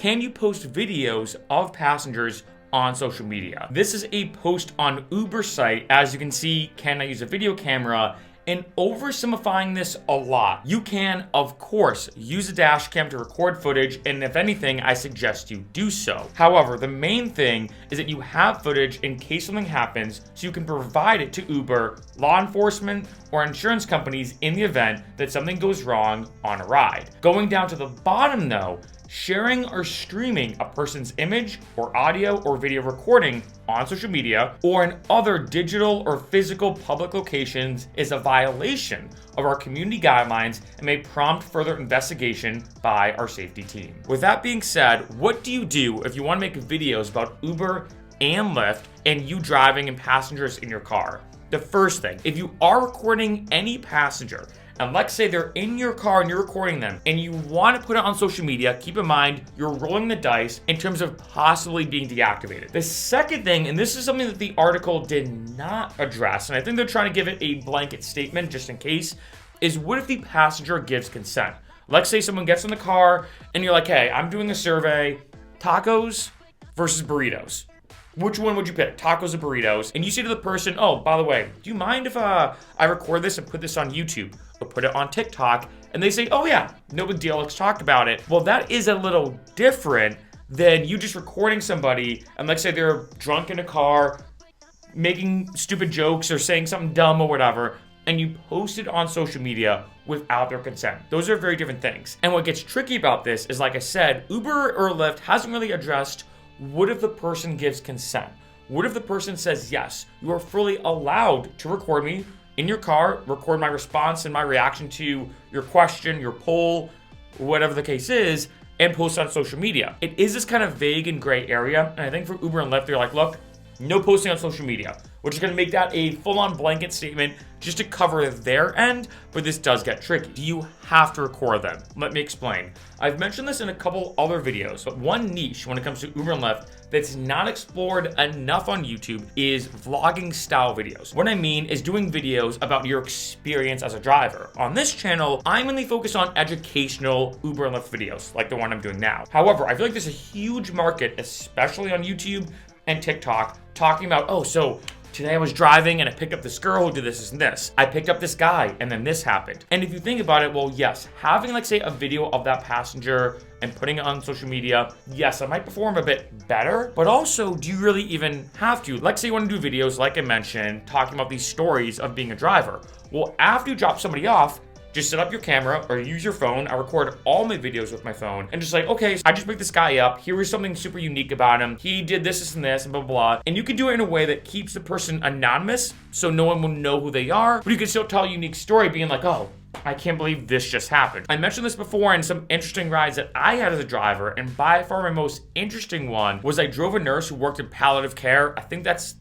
can you post videos of passengers on social media? This is a post on Uber site. As you can see, can I use a video camera? And oversimplifying this a lot, you can, of course, use a dash cam to record footage, and if anything, I suggest you do so. However, the main thing is that you have footage in case something happens, so you can provide it to Uber, law enforcement, or insurance companies in the event that something goes wrong on a ride. Going down to the bottom though, sharing or streaming a person's image or audio or video recording on social media or in other digital or physical public locations is a violation of our community guidelines and may prompt further investigation by our safety team. With that being said, what do you do if you want to make videos about Uber and Lyft and you driving and passengers in your car? The first thing, if you are recording any passenger, and let's say they're in your car and you're recording them and you want to put it on social media, keep in mind you're rolling the dice in terms of possibly being deactivated. The second thing, and this is something that the article did not address, and I think they're trying to give it a blanket statement just in case, is what if the passenger gives consent? Let's say someone gets in the car and you're like, hey, I'm doing a survey, tacos versus burritos. Which one would you pick, tacos or burritos? And you say to the person, oh, by the way, do you mind if I record this and put this on YouTube or put it on TikTok? And they say, oh yeah, no big deal, let's talk about it. Well, that is a little different than you just recording somebody and let's say they're drunk in a car, making stupid jokes or saying something dumb or whatever, and you post it on social media without their consent. Those are very different things. And what gets tricky about this is, like I said, Uber or Lyft hasn't really addressed what if the person gives consent? What if the person says, yes, you are fully allowed to record me in your car, record my response and my reaction to your question, your poll, whatever the case is, and post on social media. It is this kind of vague and gray area, and I think for Uber and Lyft, they're like, look, no posting on social media, which is gonna make that a full-on blanket statement just to cover their end, but this does get tricky. Do you have to record them? Let me explain. I've mentioned this in a couple other videos, but one niche when it comes to Uber and Lyft that's not explored enough on YouTube is vlogging style videos. What I mean is doing videos about your experience as a driver. On this channel, I mainly focus on educational Uber and Lyft videos, like the one I'm doing now. However, I feel like there's a huge market, especially on YouTube and TikTok, talking about, oh, so today I was driving and I picked up this girl who did this and this. I picked up this guy and then this happened. And if you think about it, well, yes, having like say a video of that passenger and putting it on social media, yes, it might perform a bit better, but also do you really even have to? Let's say you want to do videos, like I mentioned, talking about these stories of being a driver. Well, after you drop somebody off, just set up your camera or use your phone. I record all my videos with my phone and just like, okay, so I just picked this guy up. Here is something super unique about him. He did this and this and blah, blah, blah. And you can do it in a way that keeps the person anonymous so no one will know who they are, but you can still tell a unique story being like, oh, I can't believe this just happened. I mentioned this before in some interesting rides that I had as a driver, and by far my most interesting one was I drove a nurse who worked in palliative care. I think that's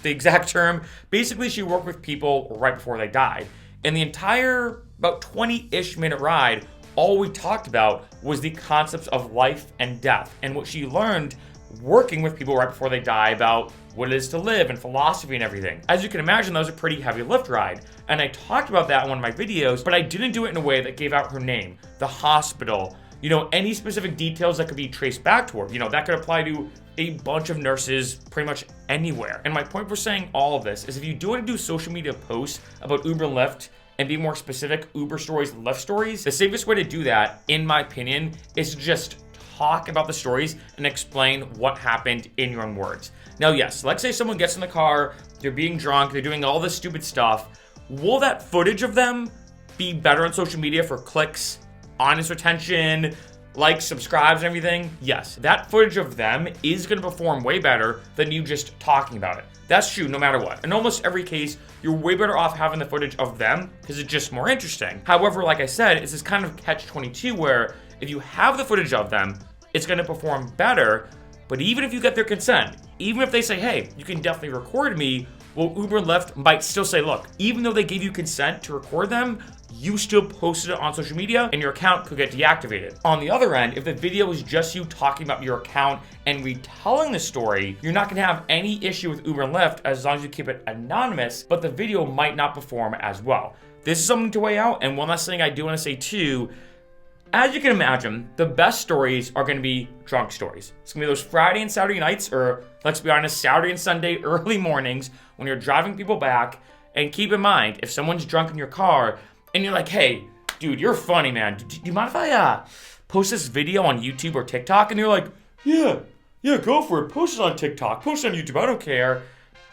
the exact term. Basically, she worked with people right before they died. And the entire about 20-ish minute ride, all we talked about was the concepts of life and death and what she learned working with people right before they die about what it is to live and philosophy and everything. As you can imagine, that was a pretty heavy lift ride. And I talked about that in one of my videos, but I didn't do it in a way that gave out her name, the hospital, you know, any specific details that could be traced back to her. You know, that could apply to a bunch of nurses pretty much anywhere. And my point for saying all of this is if you do want to do social media posts about Uber and Lyft, and be more specific, Uber stories, Lyft stories, the safest way to do that, in my opinion, is to just talk about the stories and explain what happened in your own words. Now, yes, let's say someone gets in the car, they're being drunk, they're doing all this stupid stuff. Will that footage of them be better on social media for clicks, audience retention, likes, subscribes, and everything? Yes, that footage of them is gonna perform way better than you just talking about it. That's true no matter what. In almost every case, you're way better off having the footage of them because it's just more interesting. However, like I said, it's this kind of catch-22 where if you have the footage of them, it's gonna perform better. But even if you get their consent, even if they say, hey, you can definitely record me, well, Uber and Lyft might still say, look, even though they gave you consent to record them, you still posted it on social media and your account could get deactivated. On the other end, if the video is just you talking about your account and retelling the story, you're not gonna have any issue with Uber and Lyft as long as you keep it anonymous, but the video might not perform as well. This is something to weigh out. And one last thing I do wanna say too, As you can imagine, the best stories are going to be drunk stories. It's going to be those Friday and Saturday nights, or let's be honest, Saturday and Sunday early mornings when you're driving people back. And keep in mind, if someone's drunk in your car and you're like, hey, dude, you're funny, man. Do you mind if I post this video on YouTube or TikTok? And they're like, yeah, go for it. Post it on TikTok, post it on YouTube, I don't care.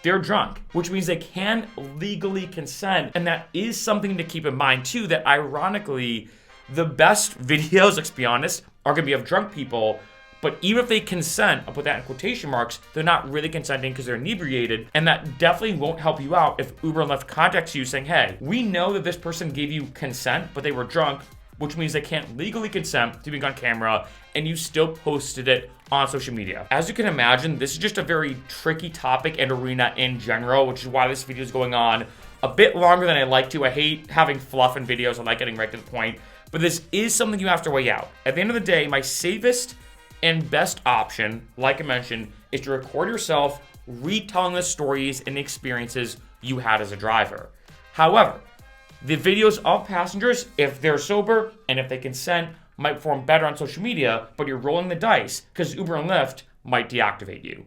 They're drunk, which means they can legally consent. And that is something to keep in mind too, that ironically, the best videos, let's be honest, are gonna be of drunk people. But even if they consent, I'll put that in quotation marks, they're not really consenting because they're inebriated. And that definitely won't help you out if Uber and Lyft contacts you saying, hey, we know that this person gave you consent, but they were drunk, which means they can't legally consent to being on camera, and you still posted it on social media. As you can imagine, this is just a very tricky topic and arena in general, which is why this video is going on a bit longer than I like to. I hate having fluff in videos. I like getting right to the point. But this is something you have to weigh out. At the end of the day, my safest and best option, like I mentioned, is to record yourself retelling the stories and experiences you had as a driver. However, the videos of passengers, if they're sober and if they consent, might perform better on social media, but you're rolling the dice because Uber and Lyft might deactivate you.